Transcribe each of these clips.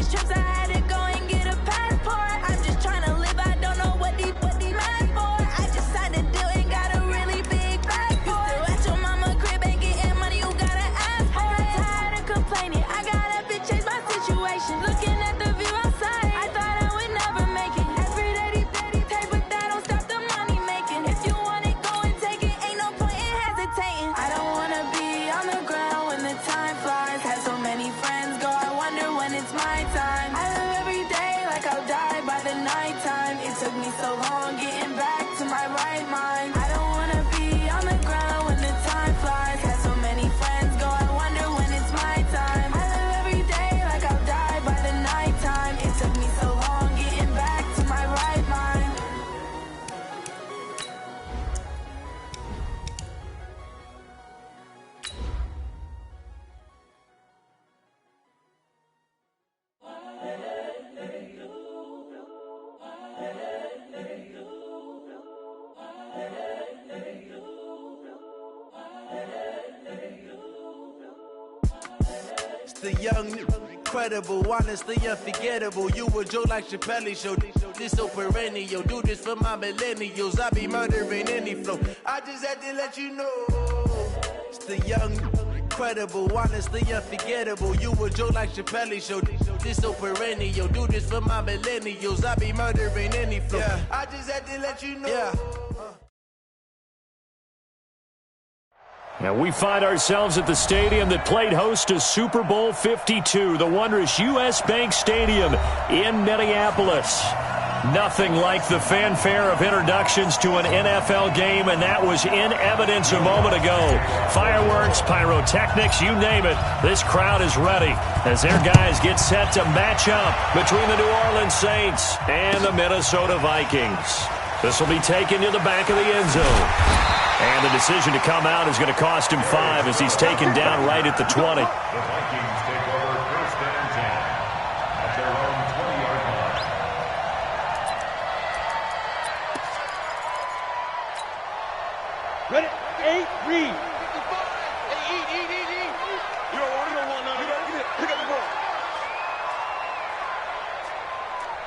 trips, I had to go and get a passport. I'm just trying to live, I don't know what these mad for. I just signed a deal and got a really big bag for it. Still at your mama crib ain't getting money, you gotta ask for it. I got tired of complaining, I got up and changed my situation. Looking at the view outside, I thought I would never make it. Every day these pay, but that don't stop the money making. If you want it, go and take it, ain't no point in hesitating. I don't wanna be on the ground when the time flies. Had so many friends go, I wonder when it's my time. I live every day like I'll die by the nighttime. It took me so long getting back to my right mind. I don't wanna be on the ground when the time flies. Had so many friends go, I wonder when it's my time. I live every day like I'll die by the nighttime. It took me so long getting back to my right mind. The young, incredible, honestly unforgettable. You a Joe like Chappelle show. This so perennial. Do this for my millennials. I be murdering any flow. I just had to let you know. It's the young, incredible, honestly unforgettable. You a Joe like Chappelle show. This so perennial. Do this for my millennials. I be murdering any flow. Yeah. I just had to let you know. Yeah. And we find ourselves at the stadium that played host to Super Bowl 52, the wondrous U.S. Bank Stadium in Minneapolis. Nothing like the fanfare of introductions to an NFL game, and that was in evidence a moment ago. Fireworks, pyrotechnics, you name it. This crowd is ready as their guys get set to match up between the New Orleans Saints and the Minnesota Vikings. This will be taken to the back of the end zone. And the decision to come out is going to cost him 5 as he's taken down right at the 20. The Vikings take over first and 10 at their own 20-yard line. Ready? 8, read. Hey, eat. You don't want none. Pick up the ball.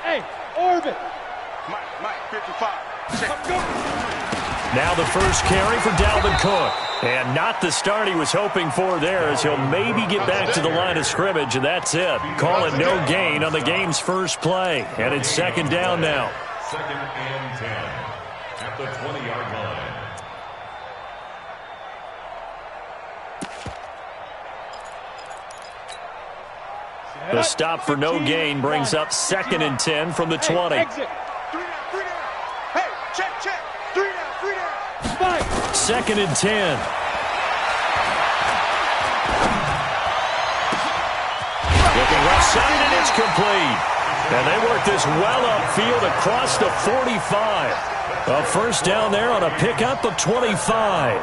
Hey, orbit. Mike, 55. Check. Now the first carry for Dalvin Cook. And not the start he was hoping for there, as he'll maybe get back to the line of scrimmage, and that's it. Call it no gain on the game's first play. And it's second down now. Second and 10 at the 20-yard line. The stop for no gain brings up second and 10 from the 20. Exit. Hey, check. 3 down. Second and 10. Looking left side, and it's complete. And they work this well upfield across the 45. A first down there on a pickup of 25.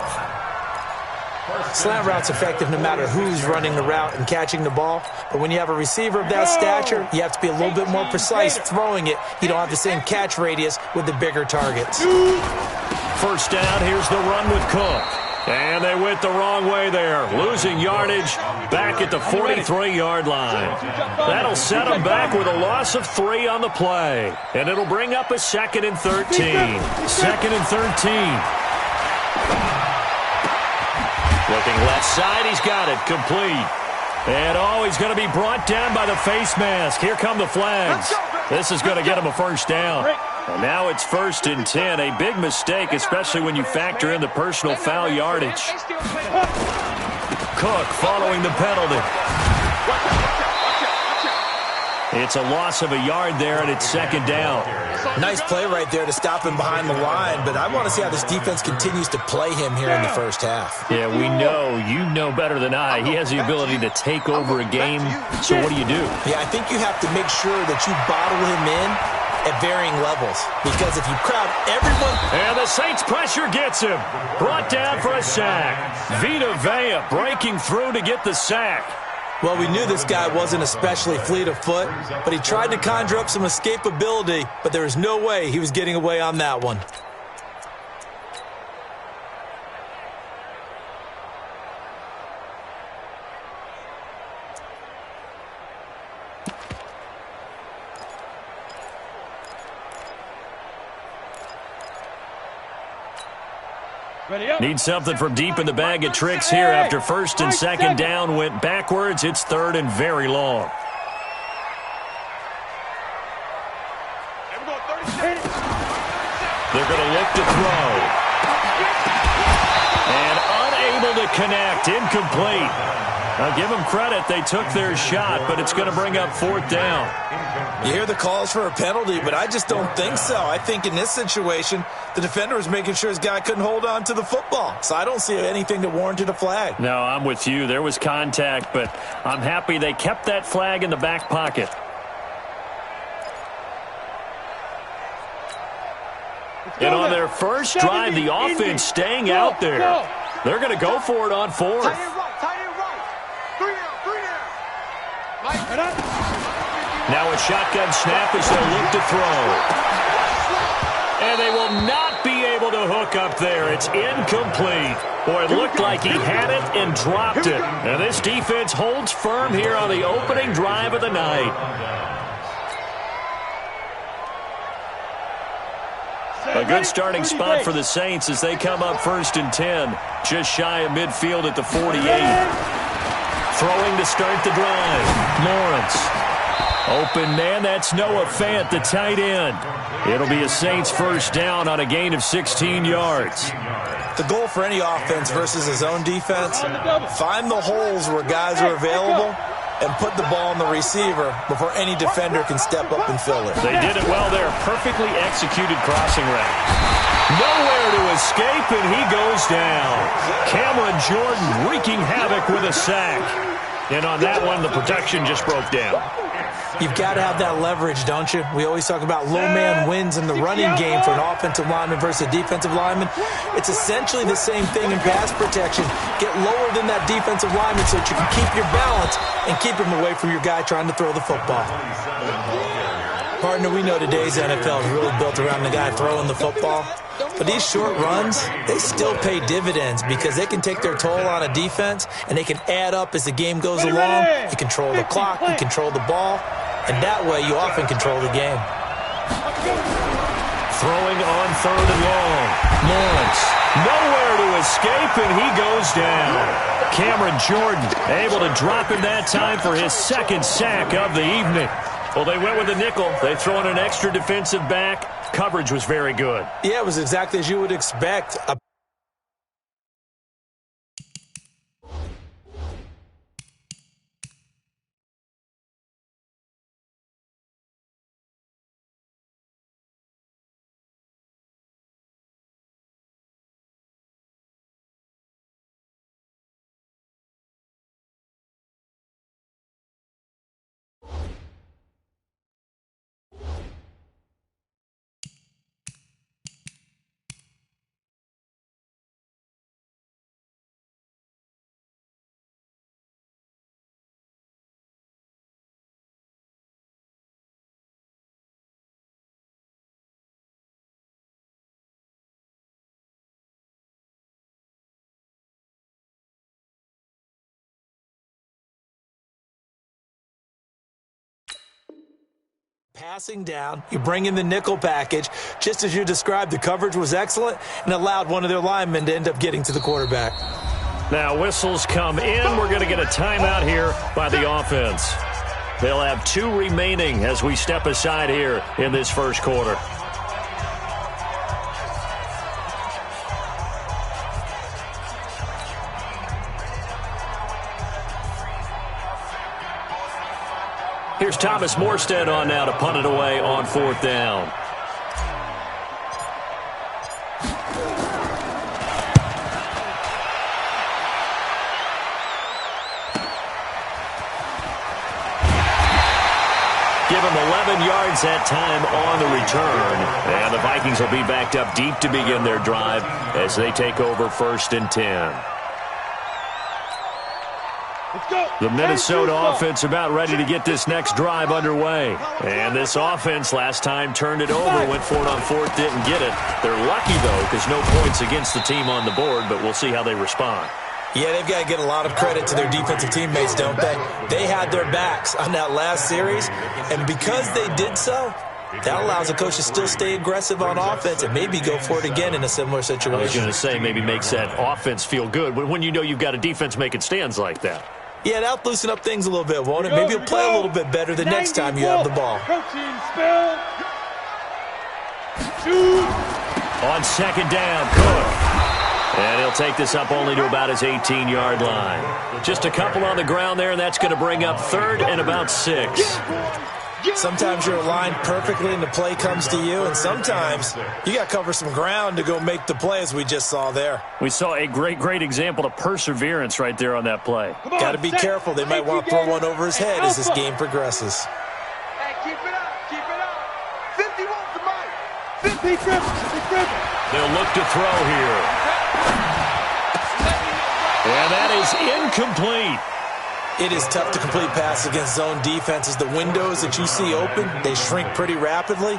Slant route's effective no matter who's running the route and catching the ball. But when you have a receiver of that stature, you have to be a little bit more precise throwing it. You don't have the same catch radius with the bigger targets. First down, here's the run with Cook. And they went the wrong way there, losing yardage back at the 43-yard line. That'll set them back with a loss of 3 on the play. And it'll bring up a second and 13. Second and 13. Looking left side, he's got it, complete. And he's going to be brought down by the face mask. Here come the flags. This is going to get him a first down. And now it's first and 10, a big mistake, especially when you factor in the personal foul yardage. Cook following the penalty. It's a loss of a yard there, and it's second down. Nice play right there to stop him behind the line, but I want to see how this defense continues to play him here in the first half. Yeah, we know. You know better than I. He has the ability to take over a game, so what do you do? Yeah, I think you have to make sure that you bottle him in at varying levels, because if you crowd everyone... And the Saints pressure gets him. Brought down for a sack. Vita Vea breaking through to get the sack. Well, we knew this guy wasn't especially fleet of foot, but he tried to conjure up some escapability, but there was no way he was getting away on that one. Need something from deep in the bag of tricks here after first and second down went backwards. It's third and very long. They're going to look to throw. And unable to connect. Incomplete. I'll give them credit. They took their shot, but it's going to bring up fourth down. You hear the calls for a penalty, but I just don't think so. I think in this situation, the defender was making sure his guy couldn't hold on to the football. So I don't see anything that warranted a flag. No, I'm with you. There was contact, but I'm happy they kept that flag in the back pocket. And on their first drive, the offense staying out there. They're going to go for it on fourth. Tight end right. 3 down. Now a shotgun snap as they look to throw. And they will not be able to hook up there. It's incomplete. Boy, it looked like he had it and dropped it. And this defense holds firm here on the opening drive of the night. A good starting spot for the Saints as they come up first and 10. Just shy of midfield at the 48. Throwing to start the drive. Lawrence. Open man, that's Noah Fant, the tight end. It'll be a Saints first down on a gain of 16 yards. The goal for any offense versus his own defense, find the holes where guys are available and put the ball on the receiver before any defender can step up and fill it. They did it well there. Perfectly executed crossing route. Nowhere to escape, and he goes down. Cameron Jordan wreaking havoc with a sack. And on that one, the protection just broke down. You've got to have that leverage, don't you? We always talk about low man wins in the running game for an offensive lineman versus a defensive lineman. It's essentially the same thing in pass protection. Get lower than that defensive lineman so that you can keep your balance and keep him away from your guy trying to throw the football. Partner, we know today's NFL is really built around the guy throwing the football. But these short runs, they still pay dividends because they can take their toll on a defense and they can add up as the game goes along. You control the clock, you control the ball, and that way you often control the game. Throwing on third and long. Lawrence, nowhere to escape, and he goes down. Cameron Jordan able to drop him that time for his second sack of the evening. Well, they went with a nickel. They throw in an extra defensive back. Coverage was very good. Yeah, it was exactly as you would expect. Passing down, you bring in the nickel package. Just as you described, the coverage was excellent and allowed one of their linemen to end up getting to the quarterback. Now whistles come in. We're going to get a timeout here by the offense. They'll have 2 remaining as we step aside here in this first quarter. Here's Thomas Morstead on now to punt it away on fourth down. Give him 11 yards that time on the return. And the Vikings will be backed up deep to begin their drive as they take over first and 10. The Minnesota offense about ready to get this next drive underway. And this offense last time turned it over, went for it on fourth, didn't get it. They're lucky, though, because no points against the team on the board, but we'll see how they respond. Yeah, they've got to get a lot of credit to their defensive teammates, don't they? They had their backs on that last series, and because they did so, That allows the coach to still stay aggressive on offense and maybe go for it again in a similar situation. I was going to say maybe makes that offense feel good when you know you've got a defense making stands like that. Yeah, that'll loosen up things a little bit, won't it? Maybe you'll play a little bit better the next time you have the ball. Protein spell. Shoot. On second down, Cook. And he'll take this up only to about his 18-yard line. Just a couple on the ground there, and that's going to bring up third and about 6. Sometimes you're aligned perfectly and the play comes to you, and sometimes you got to cover some ground to go make the play, as we just saw there. We saw a great example of perseverance right there on that play. Got to be careful. They might want to throw one over his head as this game progresses. Hey, keep it up, keep it up. 50 wants the mic. 50 dribble. They'll look to throw here. And that is incomplete. It is tough to complete passes against zone defenses. The windows that you see open, they shrink pretty rapidly.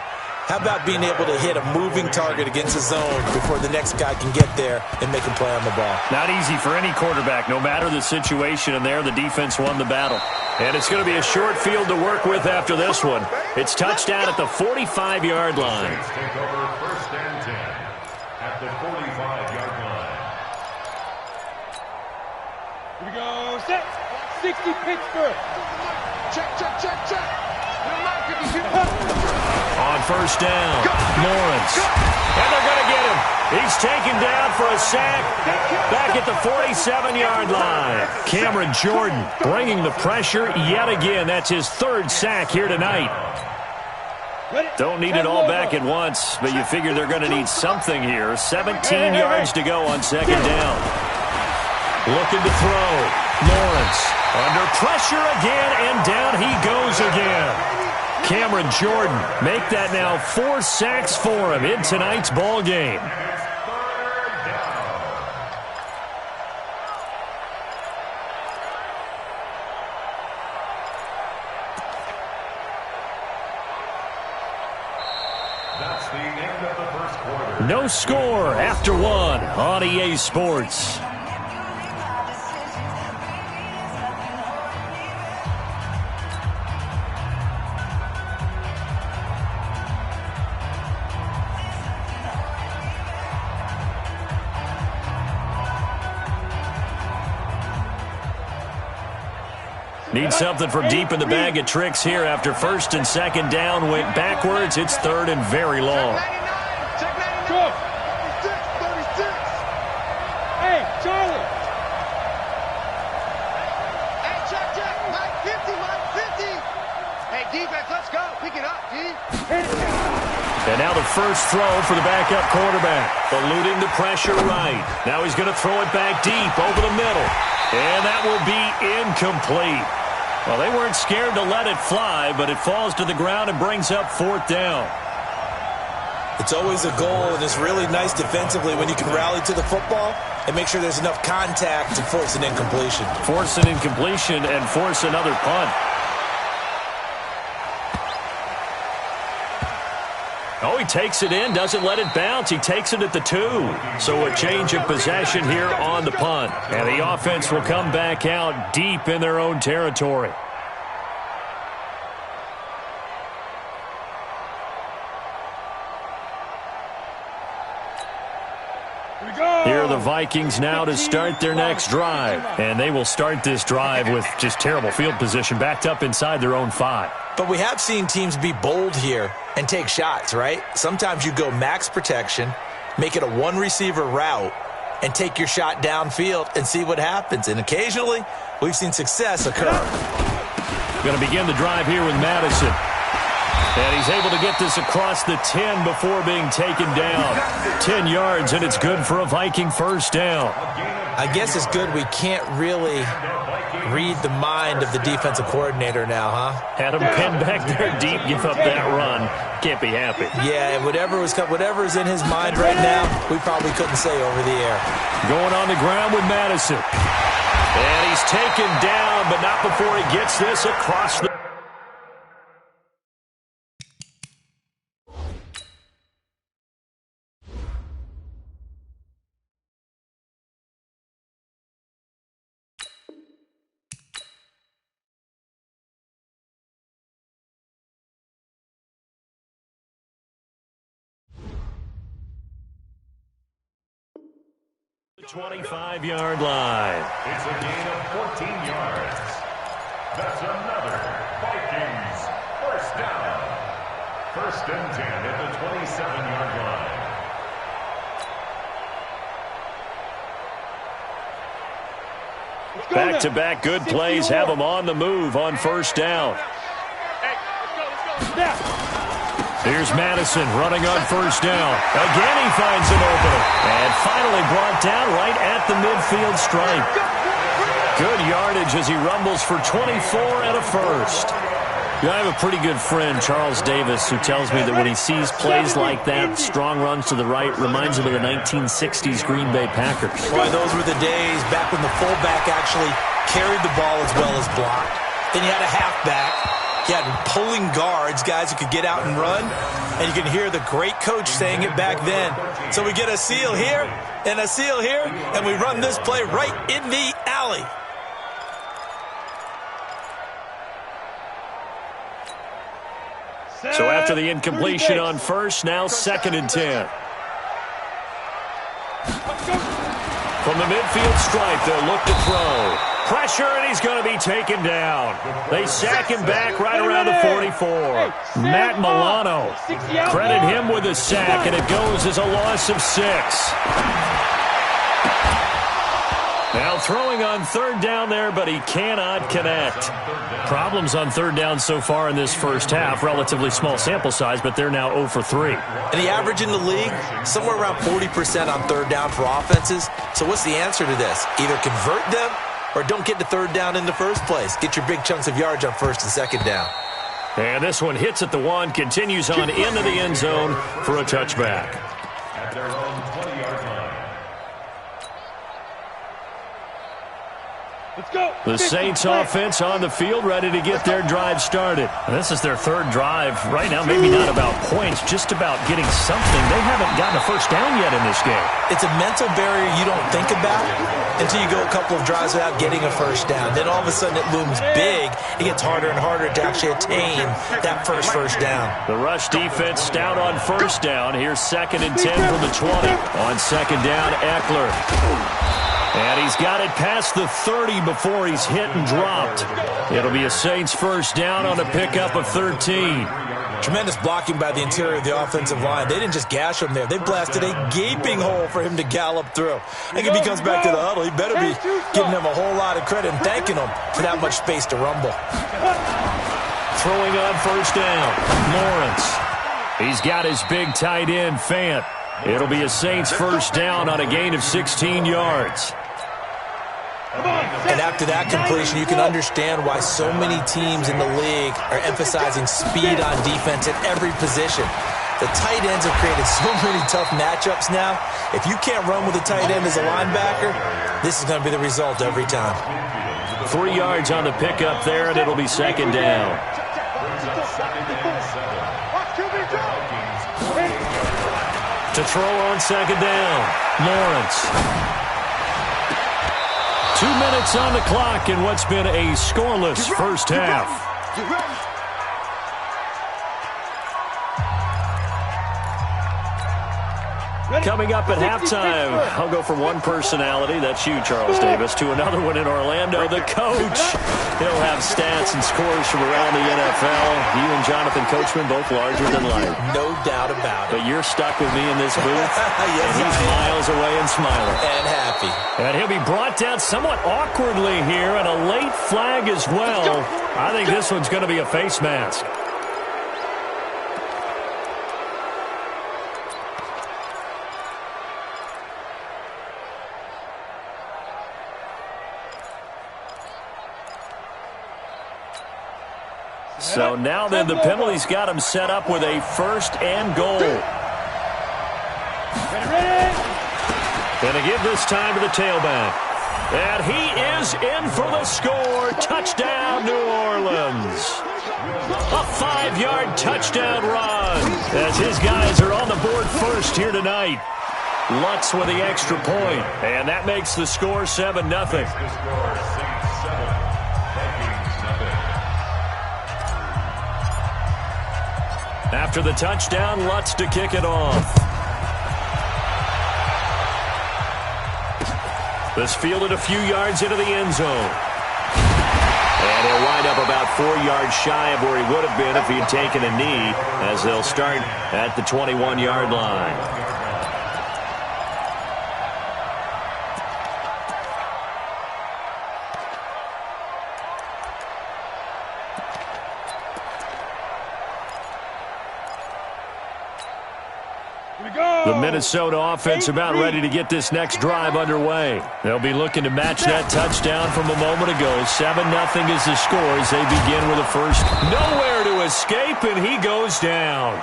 How about being able to hit a moving target against a zone before the next guy can get there and make a play on the ball? Not easy for any quarterback, no matter the situation, and there the defense won the battle. And it's going to be a short field to work with after this one. It's touchdown at the 45-yard line. Take over first and 10 at the 45-yard line. Here we go. Set. 60 Pittsburgh. Check. On first down, Lawrence. And they're going to get him. He's taken down for a sack back at the 47-yard line. Cameron Jordan bringing the pressure yet again. That's his third sack here tonight. Don't need it all back at once, but you figure they're going to need something here. 17 yards to go on second down. Looking to throw. Lawrence under pressure again, and down he goes again. Cameron Jordan make that now 4 sacks for him in tonight's ball game. That's the end of the first quarter. No score after one on EA Sports. Need something from deep in the bag of tricks here after first and second down went backwards. It's third and very long. Check 99. Go. 36. Hey, Charlie. Hey, check. Mike 50, Mike 50. Hey, defense, let's go. Pick it up, D. And now the first throw for the backup quarterback. Eluding the pressure right. Now he's going to throw it back deep over the middle. And that will be incomplete. Well, they weren't scared to let it fly, but it falls to the ground and brings up fourth down. It's always a goal, and it's really nice defensively when you can rally to the football and make sure there's enough contact to force an incompletion. Force an incompletion and force another punt. Oh, he takes it in, doesn't let it bounce. He takes it at the 2. So a change of possession here on the punt. And the offense will come back out deep in their own territory. Here are the Vikings now to start their next drive. And they will start this drive with just terrible field position, backed up inside their own 5. But we have seen teams be bold here and take shots, right? Sometimes you go max protection, make it a one-receiver route, and take your shot downfield and see what happens. And occasionally, we've seen success occur. Going to begin the drive here with Madison. And he's able to get this across the 10 before being taken down. 10 yards, and it's good for a Viking first down. I guess it's good we can't really read the mind of the defensive coordinator now, huh? Had him pinned back there deep, give up that run. Can't be happy. Yeah, whatever is in his mind right now, we probably couldn't say over the air. Going on the ground with Madison. And he's taken down, but not before he gets this across the 25-yard line. It's a gain of 14 yards. That's another Vikings first down. 1st and 10 at the 27-yard line. Back-to-back good plays have them on the move on 1st down. Here's Madison running on 1st down. Again, he finds an opening. And finally brought down right at the midfield stripe. Good yardage as he rumbles for 24 and a first. Yeah, I have a pretty good friend, Charles Davis, who tells me that when he sees plays like that, strong runs to the right, reminds him of the 1960s Green Bay Packers. Boy, those were the days back when the fullback actually carried the ball as well as blocked. Then you had a halfback. You had pulling guards, guys who could get out and run. And you can hear the great coach saying it back then. So we get a seal here and a seal here, and we run this play right in the alley. So after the incompletion on 1st, now 2nd and 10. From the midfield stripe, they'll look to throw. Pressure, and he's going to be taken down. They sack him back right around the 44. Matt Milano. Credit him with a sack, and it goes as a loss of 6. Now throwing on 3rd down there, but he cannot connect. Problems on 3rd down so far in this first half. Relatively small sample size, but they're now 0 for 3. And the average in the league, somewhere around 40% on 3rd down for offenses. So what's the answer to this? Either convert them or don't get to 3rd down in the first place. Get your big chunks of yards on 1st and 2nd down. And this one hits at the 1, continues on into the end zone for a touchback. At their own 20-yard line. The Saints offense on the field, ready to get their drive started. And this is their 3rd drive. Right now, maybe not about points, just about getting something. They haven't gotten a first down yet in this game. It's a mental barrier you don't think about until you go a couple of drives without getting a first down. Then all of a sudden it looms big. It gets harder and harder to actually attain that first down. The rush defense stout on 1st down. Here's 2nd and 10 from the 20. On 2nd down, Eckler. And he's got it past the 30 before he's hit and dropped. It'll be a Saints first down on a pickup of 13. Tremendous blocking by the interior of the offensive line. They didn't just gash him there. They blasted a gaping hole for him to gallop through. I think if he comes back to the huddle, he better be giving him a whole lot of credit and thanking him for that much space to rumble. Throwing on 1st down, Lawrence. He's got his big tight end, Fant. It'll be a Saints first down on a gain of 16 yards. And after that completion, you can understand why so many teams in the league are emphasizing speed on defense at every position. The tight ends have created so many tough matchups now. If you can't run with a tight end as a linebacker, this is going to be the result every time. 3 yards on the pickup there, and it'll be 2nd down. To throw on 2nd down, Lawrence. 2 minutes on the clock in what's been a scoreless first half. Coming up at halftime, I'll go from one personality, that's you, Charles Davis, to another one in Orlando, the coach. He'll have stats and scores from around the NFL. You and Jonathan Coachman, both larger than life. No doubt about it. But you're stuck with me in this booth, yes, and he's miles away and smiling. And happy. And he'll be brought down somewhat awkwardly here, and a late flag as well. I think this one's going to be a face mask. So now then the penalty's got him set up with a 1st and goal. Going to give this time to the tailback. And he is in for the score. Touchdown, New Orleans. A 5-yard touchdown run as his guys are on the board first here tonight. Lutz with the extra point, and that makes the score 7-0. After the touchdown, Lutz to kick it off. This fielded a few yards into the end zone. And he'll wind up about 4 yards shy of where he would have been if he had taken a knee, as they'll start at the 21-yard line. The Minnesota offense about ready to get this next drive underway. They'll be looking to match that touchdown from a moment ago. 7-0 is the score as they begin with a first. Nowhere to escape, and he goes down.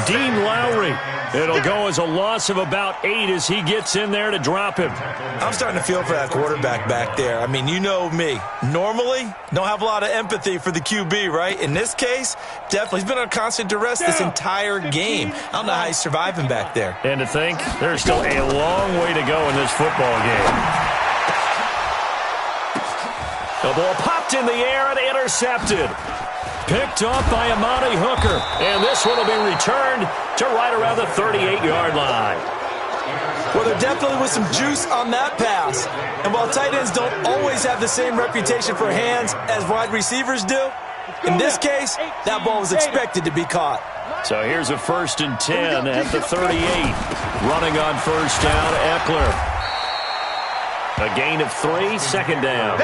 Dean Lowry. It'll go as a loss of about 8 as he gets in there to drop him. I'm starting to feel for that quarterback back there. I mean, you know me. Normally, don't have a lot of empathy for the QB, right? In this case, definitely. He's been on constant duress this entire game. I don't know how he's surviving back there. And to think, there's still a long way to go in this football game. The ball popped in the air and intercepted. Picked off by Amani Hooker. And this one will be returned to right around the 38-yard line. Well, there definitely was some juice on that pass. And while tight ends don't always have the same reputation for hands as wide receivers do, in this case, that ball was expected to be caught. So here's a 1st and 10 at the 38. Running on first down, Eckler. A gain of 3, 2nd down.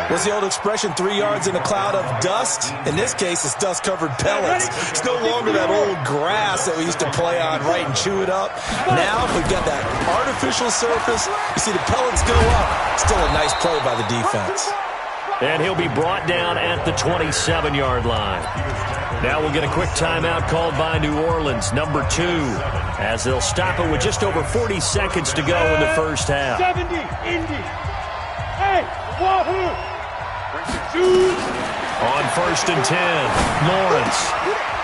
What's the old expression, 3 yards in a cloud of dust? In this case, it's dust-covered pellets. It's no longer that old grass that we used to play on, right, and chew it up. Now we've got that artificial surface. You see the pellets go up. Still a nice play by the defense. And he'll be brought down at the 27-yard line. Now we'll get a quick timeout called by New Orleans, number 2, as they'll stop it with just over 40 seconds to go in the first half. 70, Indy. Hey, Wahoo. On 1st and 10, Lawrence.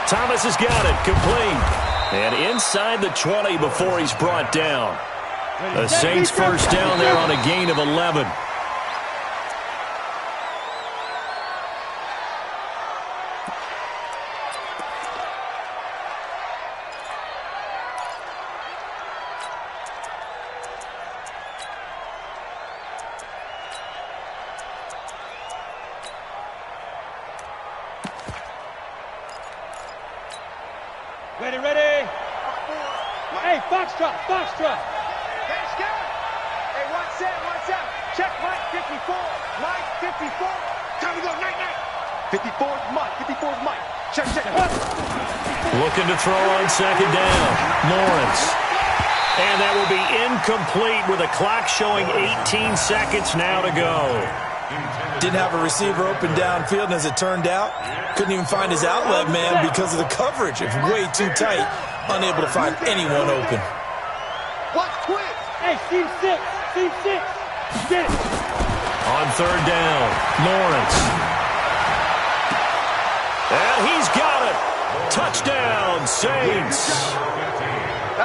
Thomas has got it, complete. And inside the 20 before he's brought down. The Saints first down there on a gain of 11. Ready. Hey, Foxtrot. Hey, Scott. Hey, what's up? Check Mike 54. Mike 54. Time to go, night. 54's Mike. Check. Looking to throw on 2nd down. Lawrence. And that will be incomplete with a clock showing 18 seconds now to go. Didn't have a receiver open downfield, and as it turned out, couldn't even find his outlet man because of the coverage. It's way too tight, unable to find anyone open. Watch quick. Hey, Team 6. Get it. On 3rd down, Lawrence. And he's got it. Touchdown, Saints.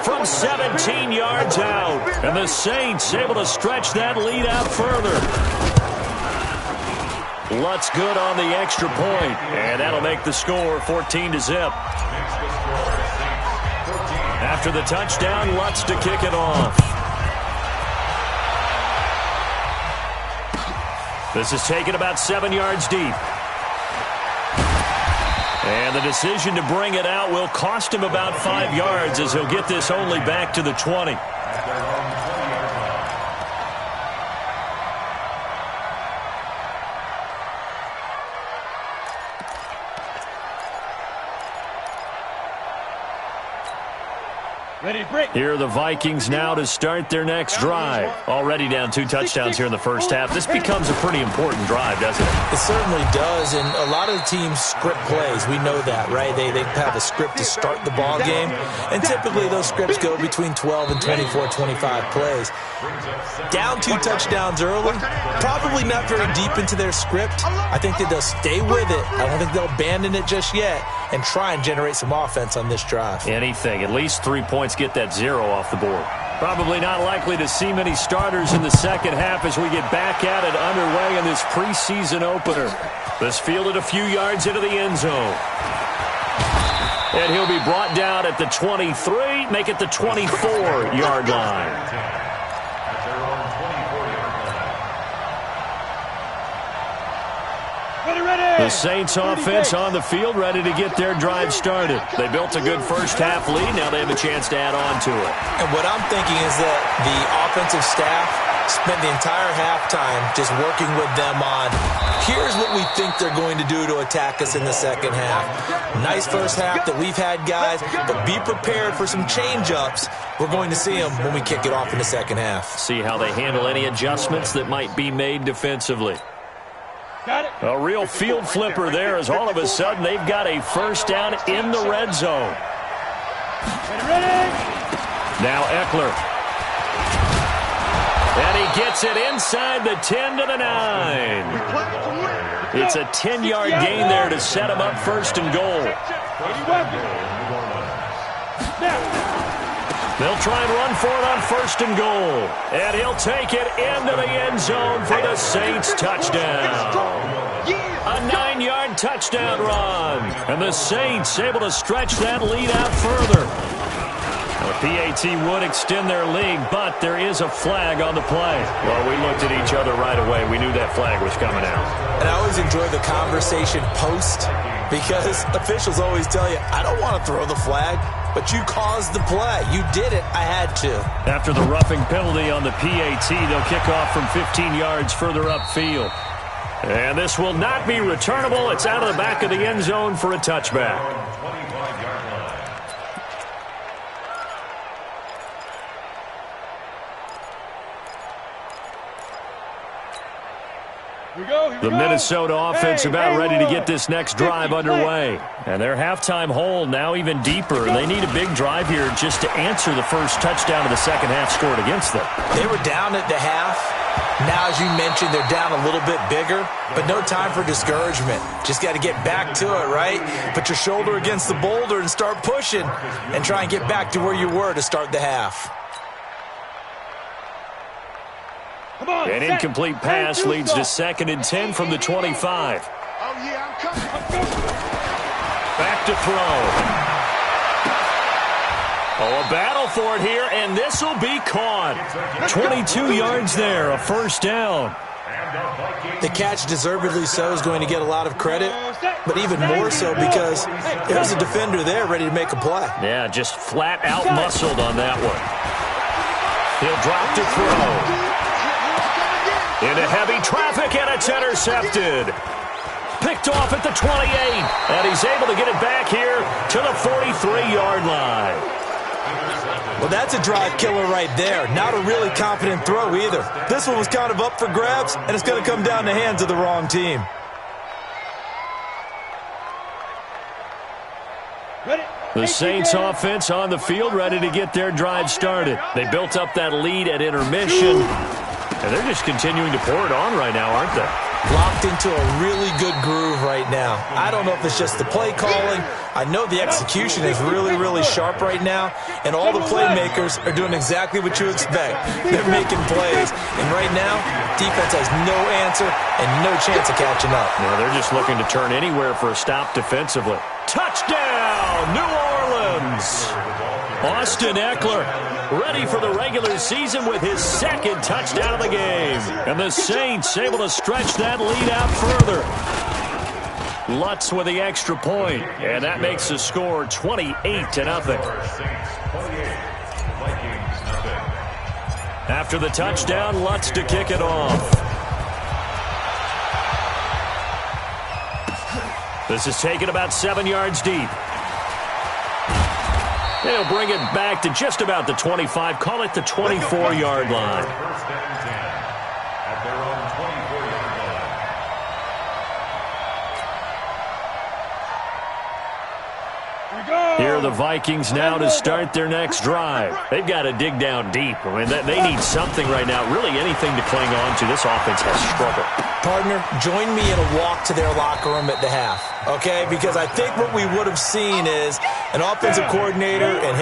From 17 yards out. And the Saints able to stretch that lead out further. Lutz good on the extra point, and that'll make the score 14-0. After the touchdown, Lutz to kick it off. This is taken about 7 yards deep. And the decision to bring it out will cost him about 5 yards as he'll get this only back to the 20. Here are the Vikings now to start their next drive. Already down 2 touchdowns here in the first half. This becomes a pretty important drive, doesn't it? It certainly does, and a lot of the teams script plays. We know that, right? They have a script to start the ball game, and typically those scripts go between 12 and 24, 25 plays. Down 2 touchdowns early, probably not very deep into their script. I think that they'll stay with it. I don't think they'll abandon it just yet and try and generate some offense on this drive. Anything. At least 3 points, get that 0 off the board. Probably not likely to see many starters in the second half as we get back at it underway in this preseason opener. This fielded a few yards into the end zone. And he'll be brought down at the 23, make it the 24-yard line. The Saints offense on the field, ready to get their drive started. They built a good first-half lead. Now they have a chance to add on to it. And what I'm thinking is that the offensive staff spent the entire halftime just working with them on, here's what we think they're going to do to attack us in the second half. Nice first half that we've had, guys, but be prepared for some change-ups. We're going to see them when we kick it off in the second half. See how they handle any adjustments that might be made defensively. A real field flipper there as all of a sudden they've got a first down in the red zone. Now Eckler. And he gets it inside the 10 to the 9. It's a 10-yard gain there to set him up first and goal. They'll try and run for it on first and goal. And he'll take it into the end zone for the Saints touchdown. A 9-yard touchdown run. And the Saints able to stretch that lead out further. The PAT would extend their lead, but there is a flag on the play. Well, we looked at each other right away. We knew that flag was coming out. And I always enjoy the conversation post because officials always tell you, I don't want to throw the flag, but you caused the play. You did it. I had to. After the roughing penalty on the PAT, they'll kick off from 15 yards further upfield. And this will not be returnable. It's out of the back of the end zone for a touchback. The Minnesota offense about ready to get this next drive underway. And their halftime hole now even deeper. They need a big drive here just to answer the first touchdown of the second half scored against them. They were down at the half. Now, as you mentioned, they're down a little bit bigger, but no time for discouragement. Just got to get back to it, right? Put your shoulder against the boulder and start pushing and try and get back to where you were to start the half. An incomplete pass leads to 2nd and 10 from the 25. Back to throw. Oh, a battle for it here, and this will be caught. 22 yards there, a first down. The catch, deservedly so, is going to get a lot of credit, but even more so because there's a defender there ready to make a play. Yeah, just flat out muscled on that one. He'll drop to throw. Into heavy traffic, and it's intercepted. Picked off at the 28, and he's able to get it back here to the 43-yard line. Well, that's a drive killer right there. Not a really confident throw either. This one was kind of up for grabs, and it's going to come down the hands of the wrong team. The Saints offense on the field ready to get their drive started. They built up that lead at intermission, and they're just continuing to pour it on right now, aren't they? Locked into a really good groove right now. I don't know if it's just the play calling. I know the execution is really, really sharp right now, and all the playmakers are doing exactly what you expect. They're making plays, and right now, defense has no answer and no chance of catching up. No, they're just looking to turn anywhere for a stop defensively. Touchdown, New Orleans! Austin Eckler ready for the regular season with his 2nd touchdown of the game. And the Saints able to stretch that lead out further. Lutz with the extra point, and that makes the score 28-0. After the touchdown, Lutz to kick it off. This is taken about 7 yards deep. They'll bring it back to just about the 25. Call it the 24-yard line. First and 10 at their own 24-yard line. Here are the Vikings now to start their next drive. They've got to dig down deep. I mean, they need something right now, really anything to cling on to. This offense has struggled. Partner, join me in a walk to their locker room at the half, okay? Because I think what we would have seen is an offensive coordinator and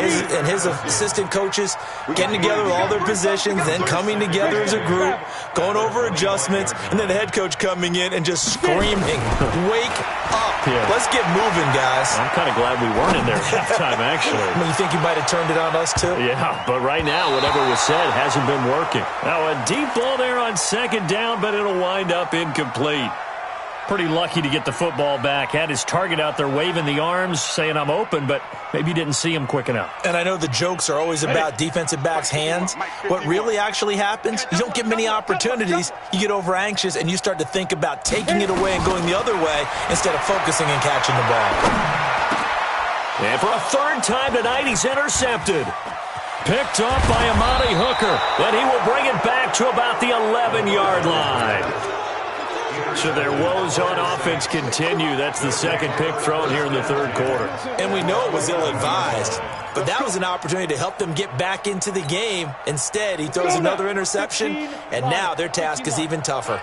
his assistant coaches getting together with all their positions, then coming together as a group, going over adjustments, and then the head coach coming in and just screaming, wake up. Yeah. Let's get moving, guys. I'm kind of glad we weren't in there at halftime, actually. I mean, you think you might have turned it on us, too? Yeah, but right now, whatever was said hasn't been working. Now, a deep ball there on 2nd down, but it'll wind up incomplete. Pretty lucky to get the football back. Had his target out there waving the arms, saying I'm open, but maybe didn't see him quick enough. And I know the jokes are always about defensive backs' hands. What really actually happens, you don't get many opportunities, you get over anxious, and you start to think about taking it away and going the other way instead of focusing and catching the ball. And for a third time tonight, he's intercepted. Picked off by Amani Hooker, and he will bring it back to about the 11-yard line. So their woes on offense continue. That's the second pick thrown here in the third quarter. And we know it was ill-advised, but that was an opportunity to help them get back into the game. Instead, he throws another interception, and now their task is even tougher.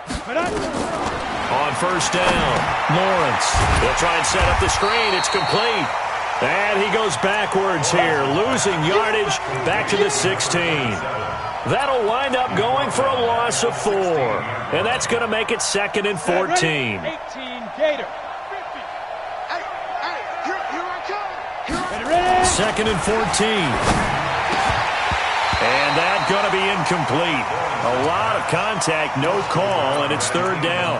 On first down, Lawrence. They'll try and set up the screen. It's complete. And he goes backwards here, losing yardage back to the 16. That'll wind up going for a loss of 4. And that's going to make it 2nd and 14. 18 Gator. 2nd and 14. And that's going to be incomplete. A lot of contact, no call, and it's third down.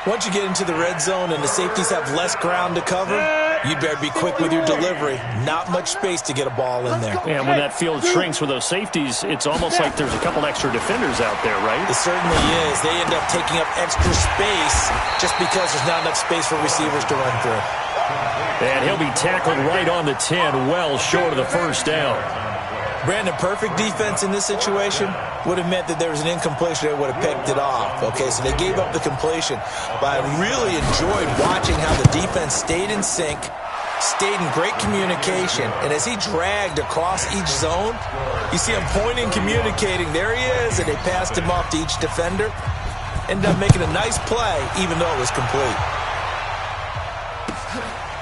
Once you get into the red zone and the safeties have less ground to cover, you better be quick with your delivery. Not much space to get a ball in there. And when that field shrinks with those safeties, it's almost like there's a couple extra defenders out there, right? It certainly is. They end up taking up extra space just because there's not enough space for receivers to run through. And he'll be tackled right on the 10, well short of the first down. Brandon, perfect defense in this situation would have meant that there was an incompletion that would have picked it off. Okay, so they gave up the completion. But I really enjoyed watching how the defense stayed in sync, stayed in great communication, and as he dragged across each zone, you see him pointing, communicating. There he is, and they passed him off to each defender. Ended up making a nice play, even though it was complete.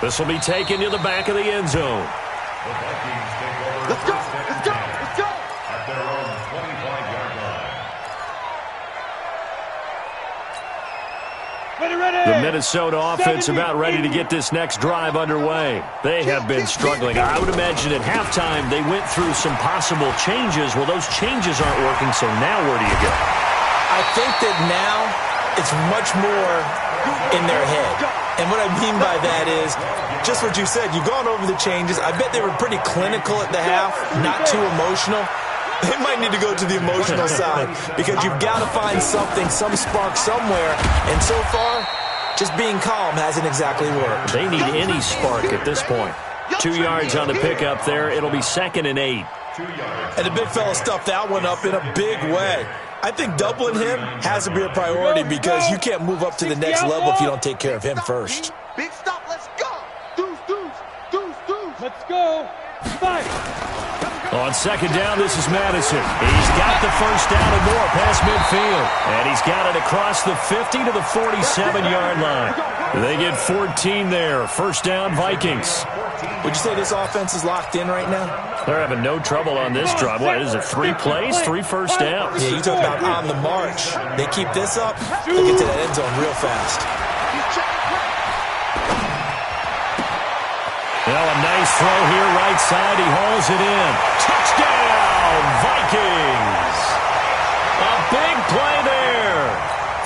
This will be taken to the back of the end zone. Let's go! Let's go! Let's go! At their own 25-yard line. The Minnesota offense about ready to get this next drive underway. They have been struggling. I would imagine at halftime they went through some possible changes. Well, those changes aren't working, so now where do you go? I think that now it's much more in their head. And what I mean by that is just what you said. You've gone over the changes. I bet they were pretty clinical at the half, not too emotional. They might need to go to the emotional side because you've got to find something, some spark somewhere. And so far, just being calm hasn't exactly worked. They need any spark at this point. 2 yards on the pickup there. It'll be 2nd and 8. And the big fella stuffed that one up in a big way. I think doubling him has to be a priority because you can't move up to the next level if you don't take care of him first. Big stop, let's go! Deuce, deuce, deuce, deuce. Let's go. 5. On second down, this is Madison. He's got the first down and more past midfield. And he's got it across the 50 to the 47-yard line. They get 14 there. First down, Vikings. Would you say this offense is locked in right now? They're having no trouble on this drive. What is it, 3 plays, 3 first downs? Yeah, you talk about on the march. They keep this up, they'll get to that end zone real fast. Now a nice throw here, right side. He hauls it in. Touchdown, Vikings! A big play there.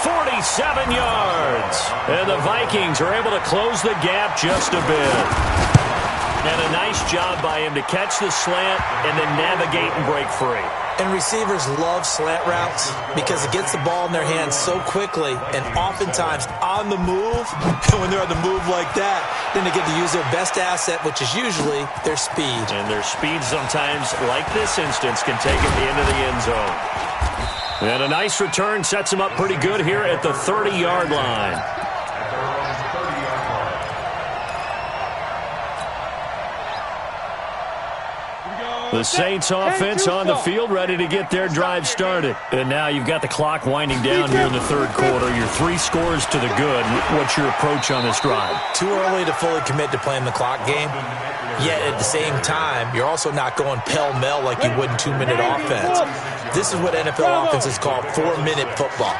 47 yards. And the Vikings are able to close the gap just a bit. And a nice job by him to catch the slant and then navigate and break free. And receivers love slant routes because it gets the ball in their hands so quickly and oftentimes on the move. And when they're on the move like that, then they get to use their best asset, which is usually their speed. And their speed sometimes, like this instance, can take it into the end zone. And a nice return sets him up pretty good here at the 30-yard line. The Saints offense on the field, ready to get their drive started. And now you've got the clock winding down here in the third quarter. Your 3 scores to the good. What's your approach on this drive? Too early to fully commit to playing the clock game. Yet at the same time, you're also not going pell-mell like you would in 2-minute offense. This is what NFL offenses call 4-minute football.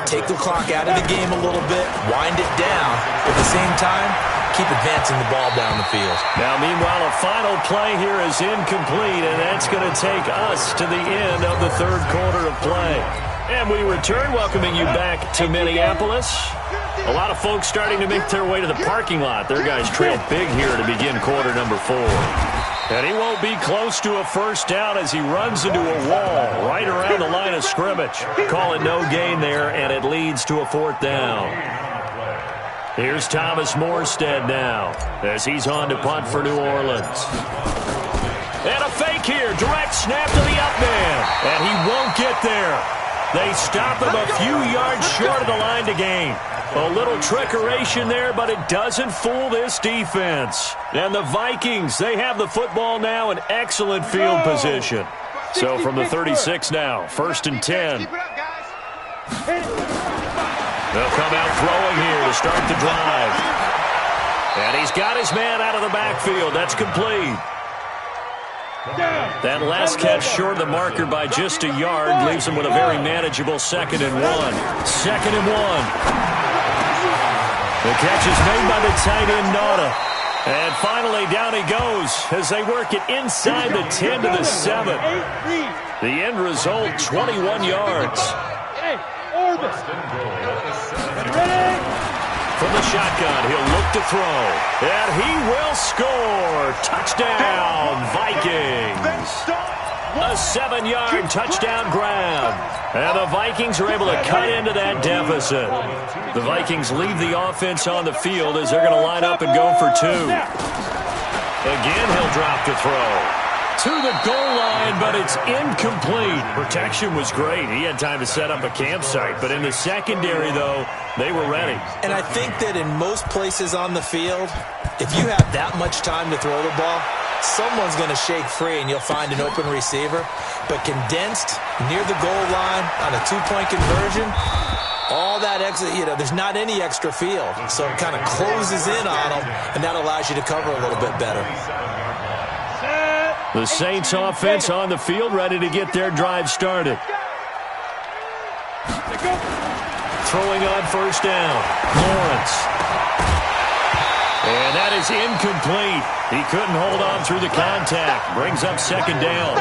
Take the clock out of the game a little bit, wind it down. At the same time, keep advancing the ball down the field. Now, meanwhile, a final play here is incomplete, and that's going to take us to the end of the third quarter of play. And we return, welcoming you back to Minneapolis. A lot of folks starting to make their way to the parking lot. Their guys trail big here to begin quarter number 4. And he won't be close to a first down as he runs into a wall right around the line of scrimmage. Call it no gain there, and it leads to a 4th down. Here's Thomas Morstead now as he's on to punt for New Orleans. And a fake here. Direct snap to the up man. And he won't get there. They stop him a few yards short of the line to gain. A little trickeration there, but it doesn't fool this defense. And the Vikings, they have the football now in excellent field position. So from the 36 now, 1st and 10. They'll come out throwing here to start the drive. And he's got his man out of the backfield. That's complete. That last catch short of the marker by just a yard leaves him with a very manageable 2nd and 1. 2nd and 1. The catch is made by the tight end, Nauta. And finally, down he goes as they work it inside the 10 to the 7. The end result, 21 yards. From the shotgun, he'll look to throw. And he will score. Touchdown, Vikings. A 7-yard touchdown grab. And the Vikings are able to cut into that deficit. The Vikings leave the offense on the field as they're going to line up and go for 2. Again, he'll drop to throw. To the goal line, but it's incomplete. Protection was great. He had time to set up a campsite. But in the secondary, though, they were ready. And I think that in most places on the field, if you have that much time to throw the ball, someone's going to shake free and you'll find an open receiver. But condensed near the goal line on a 2-point conversion, all that extra, there's not any extra field. So it kind of closes in on them, and that allows you to cover a little bit better. The Saints offense on the field, ready to get their drive started. Throwing on 1st down, Lawrence. And that is incomplete. He couldn't hold on through the contact. Brings up 2nd down.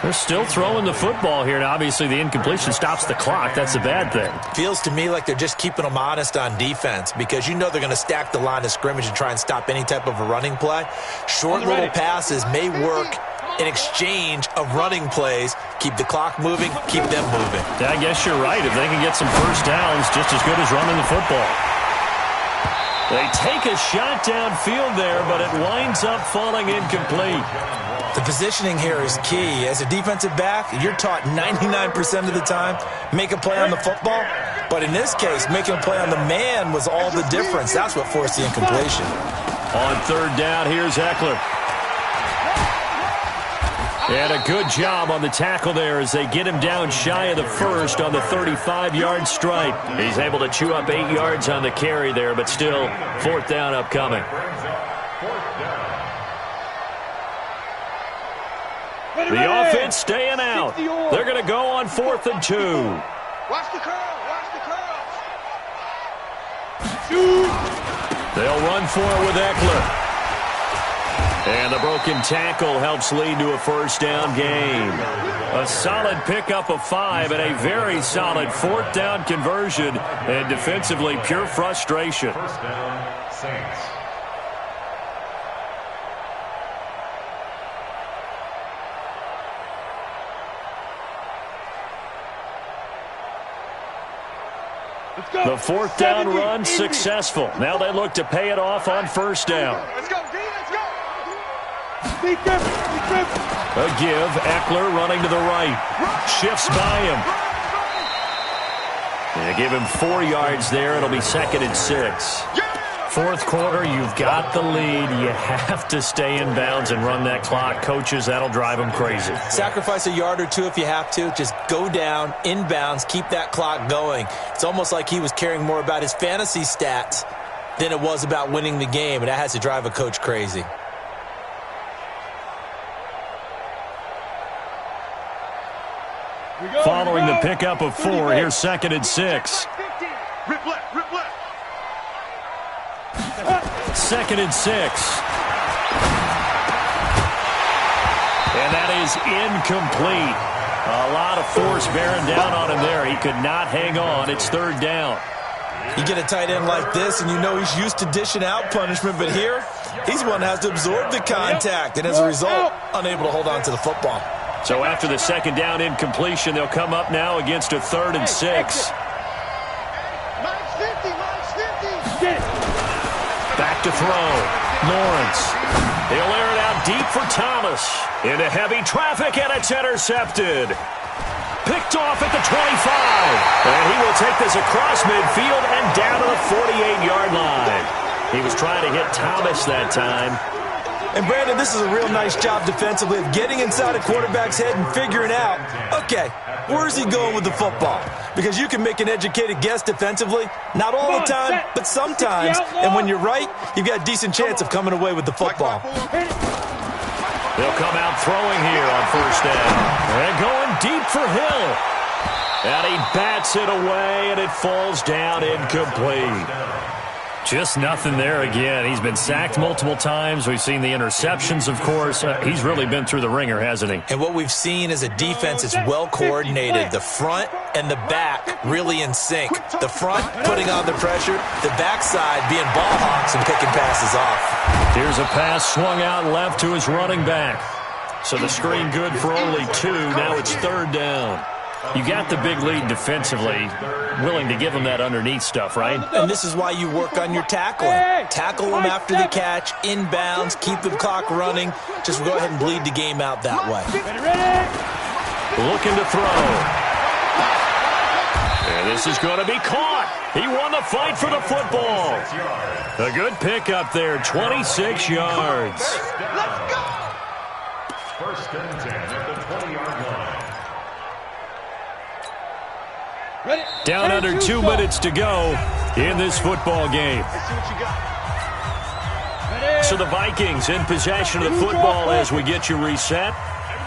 They're still throwing the football here. Now, obviously, the incompletion stops the clock. That's a bad thing. Feels to me like they're just keeping them honest on defense because you know they're going to stack the line of scrimmage and try and stop any type of a running play. Short little passes may work in exchange of running plays. Keep the clock moving, keep them moving. Yeah, I guess you're right. If they can get some first downs, just as good as running the football. They take a shot downfield there, but it winds up falling incomplete. The positioning here is key. As a defensive back, you're taught 99% of the time, make a play on the football. But in this case, making a play on the man was all the difference. That's what forced the incompletion. On 3rd down, here's Eckler. And a good job on the tackle there as they get him down shy of the 1st on the 35-yard stripe. He's able to chew up 8 yards on the carry there, but still 4th down upcoming. The offense staying out. They're going to go on 4th and 2. Watch the curl. Watch the curls. They'll run for it with Eckler. And the broken tackle helps lead to a 1st down gain. A solid pickup of 5 and a very solid 4th down conversion. And defensively, pure frustration. 1st down, Saints. The 4th down run successful. Now they look to pay it off on 1st down. Let's go, D. Let's go. A give. Eckler running to the right. Shifts by him. They give him 4 yards there. It'll be 2nd and 6. 4th quarter, you've got the lead. You have to stay in bounds and run that clock. Coaches, that'll drive them crazy. Sacrifice a yard or 2 if you have to. Just go down, in bounds, keep that clock going. It's almost like he was caring more about his fantasy stats than it was about winning the game, and that has to drive a coach crazy. Following the pickup of 4, here's 2nd and 6. Rip left, rip left. 2nd and 6. And that is incomplete. A lot of force bearing down on him there. He could not hang on. It's third down. You get a tight end like this, and you know he's used to dishing out punishment, but here, he's one that has to absorb the contact, and as a result, unable to hold on to the football. So after the second down incompletion, they'll come up now against a 3rd and 6. Back to throw. Lawrence. He'll air it out deep for Thomas. Into heavy traffic, and it's intercepted. Picked off at the 25. And he will take this across midfield and down to the 48-yard line. He was trying to hit Thomas that time. And, Brandon, this is a real nice job defensively of getting inside a quarterback's head and figuring out, okay, where's he going with the football? Because you can make an educated guess defensively, not all the time, but sometimes. And when you're right, you've got a decent chance of coming away with the football. They'll come out throwing here on first down. And going deep for Hill. And he bats it away, and it falls down incomplete. Just nothing there again. He's been sacked multiple times. We've seen the interceptions, of course. He's really been through the ringer, hasn't he? And what we've seen is a defense that's well coordinated. The front and the back really in sync. The front putting on the pressure. The backside being ball hawks and picking passes off. Here's a pass swung out left to his running back. So the screen good for only 2. Now it's third down. You got the big lead defensively, willing to give them that underneath stuff, right? And this is why you work on your tackling. Tackle them after the catch, inbounds, keep the clock running. Just go ahead and bleed the game out that way. Looking to throw. And this is going to be caught. He won the fight for the football. A good pickup there, 26 yards. Let's go! First and 10 at the 20-yard line. Down under 2 minutes to go in this football game. So the Vikings in possession of the football as we get you reset.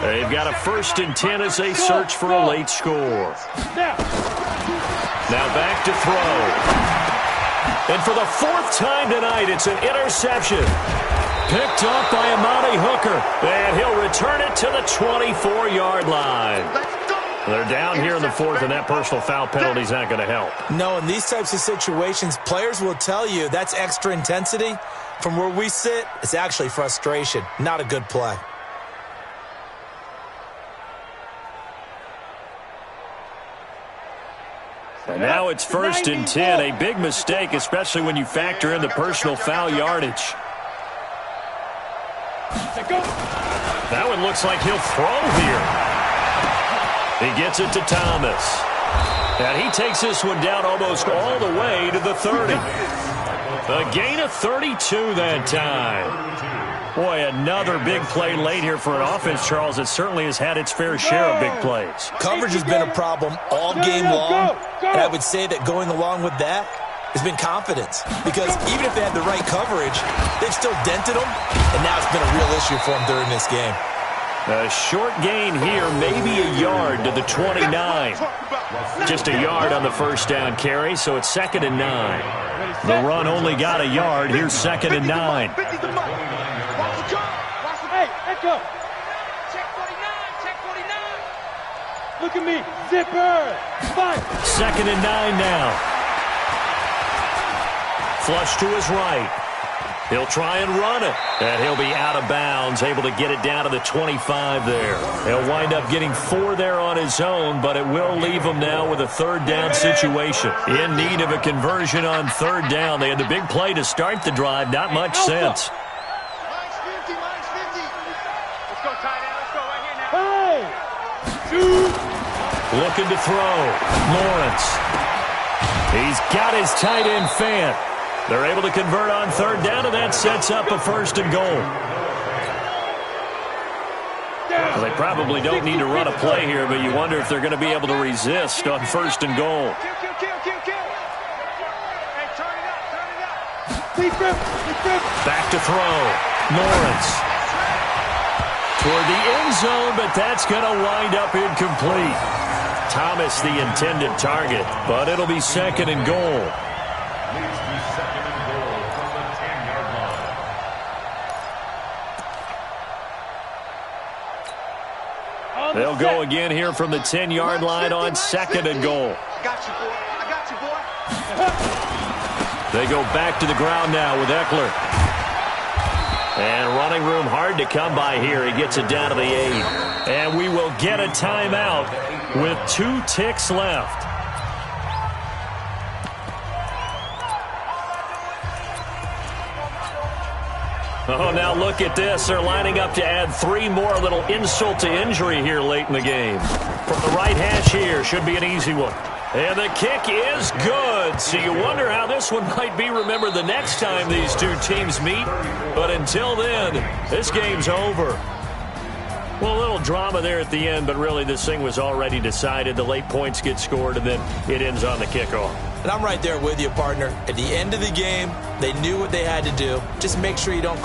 They've got a 1st and 10 as they search for a late score. Now back to throw. And for the 4th time tonight, it's an interception. Picked up by Amani Hooker. And he'll return it to the 24-yard line. They're down here in the 4th, and that personal foul penalty is not going to help. No, in these types of situations, players will tell you that's extra intensity. From where we sit, it's actually frustration, not a good play. And now it's 1st and 10, a big mistake, especially when you factor in the personal foul yardage. That one looks like he'll throw here. He gets it to Thomas. And he takes this one down almost all the way to the 30. A gain of 32 that time. Boy, another big play late here for an offense, Charles, that certainly has had its fair share of big plays. Coverage has been a problem all game long, and I would say that going along with that has been confidence. Because even if they had the right coverage, they've still dented them, and now it's been a real issue for them during this game. A short gain here, maybe a yard to the 29. Just a yard on the first down carry, so it's 2nd and 9. The run only got a yard. Here's 2nd and 9. Hey, Echo. Check 49, check 49. Look at me. Zipper. Fight. 2nd and 9 now. Flush to his right. He'll try and run it, and he'll be out of bounds, able to get it down to the 25 there. He'll wind up getting 4 there on his own, but it will leave him now with a 3rd down situation. In need of a conversion on 3rd down. They had the big play to start the drive, not much sense. Minus 50, minus 50. Let's go, tight end. Let's go right here now. Hey. Shoot. Looking to throw. Lawrence. He's got his tight end fan. They're able to convert on 3rd down, and that sets up a 1st and goal. Well, they probably don't need to run a play here, but you wonder if they're going to be able to resist on 1st and goal. Kill. Hey, turn it up. Back to throw. Lawrence. Toward the end zone, but that's going to wind up incomplete. Thomas the intended target, but it'll be 2nd and goal. They'll go again here from the 10-yard line on 2nd and goal. I got you, boy. I got you, boy. They go back to the ground now with Eckler. And running room hard to come by here. He gets it down to the 8. And we will get a timeout with 2 ticks left. Oh, now look at this. They're lining up to add 3 more. A little insult to injury here late in the game. From the right hash here, should be an easy one. And the kick is good. So you wonder how this one might be remembered the next time these two teams meet. But until then, this game's over. Well, a little drama there at the end, but really this thing was already decided. The late points get scored, and then it ends on the kickoff. And I'm right there with you, partner. At the end of the game, they knew what they had to do. Just make sure you don't